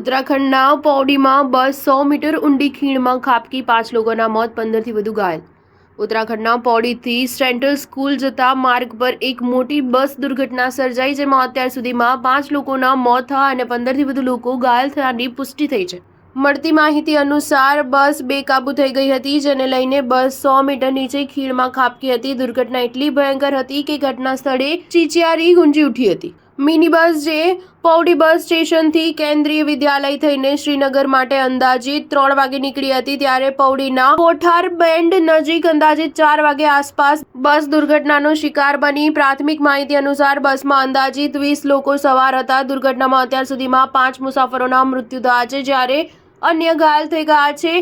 ઉત્તરાખંડના પૌડીમાં બસ 100 મીટર ઊંડી ખીણમાં ખાબકી 5 લોકોના મોત, 15થી વધુ ઘાયલ. ઉત્તરાખંડના પૌડીથી સેન્ટ્રલ સ્કૂલ જતા માર્ગ પર એક મોટી બસ દુર્ઘટના સર્જાઈ, જેમાં અત્યાર સુધીમાં 5 લોકોના મોત થયા અને 15થી વધુ લોકો ઘાયલ થયાની પુષ્ટિ થઈ છે. મળતી માહિતી અનુસાર બસ બેકાબૂ થઈ ગઈ હતી, જેને લઈને બસ 100 મીટર નીચે ખીણમાં ખાબકી હતી. દુર્ઘટના એટલી ભયંકર હતી કે ઘટના સ્થળે ચીચિયારી ગુંજી ઉઠી હતી. મિની બસ જે પૌડી બસ સ્ટેશનથી કેન્દ્રીય વિદ્યાલય થઈને શ્રીનગર માટે અંદાજિત 3 વાગે નીકળી હતી, ત્યારે પૌડીના કોઠાર બેન્ડ નજીક અંદાજિત 4 વાગે આસપાસ બસ દુર્ઘટનાનો શિકાર બની. પ્રાથમિક માહિતી અનુસાર બસમાં અંદાજિત 20 લોકો સવાર હતા. દુર્ઘટનામાં અત્યાર સુધીમાં 5 મુસાફરોના મૃત્યુ થયા છે, જ્યારે અન્ય ઘાયલ થઈ ગયા છે.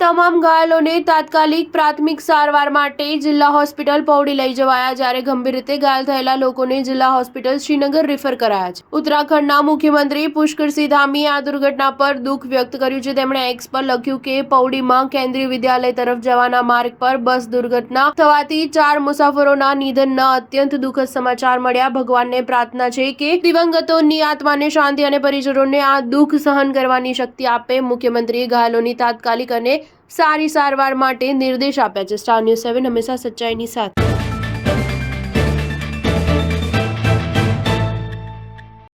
તમામ ઘાયલોને તાત્કાલિક પ્રાથમિક સારવાર માટે જિલ્લા હોસ્પિટલ પૌડી લઈ જવાયા, જ્યારે ગંભીર રીતે ઘાયલ થયેલા લોકોને જિલ્લા હોસ્પિટલ શ્રીનગર રેફર કરાયા છે. ઉત્તરાખંડના મુખ્યમંત્રી પુષ્કરસિંહ ધામીએ આ દુર્ઘટના પર દુઃખ વ્યક્ત કર્યું છે. તેમણે એક્સ પર લખ્યું કે પૌડીમાં કેન્દ્રીય વિદ્યાલય તરફ જવાના માર્ગ પર બસ દુર્ઘટના થવાથી 4 મુસાફરોના નિધનના અત્યંત દુઃખદ સમાચાર મળ્યા. ભગવાનને પ્રાર્થના છે કે દિવંગતોની આત્માને શાંતિ અને પરિજનોને આ દુઃખ સહન કરવાની શક્તિ આપે. મુખ્યમંત્રીએ ઘાયલોની તાત્કાલિક અને સારી સારવાર માટે નિર્દેશ આપ્યા છે. સ્ટાર ન્યૂઝ 7 હંમેશા સચ્ચાઈની સાથે.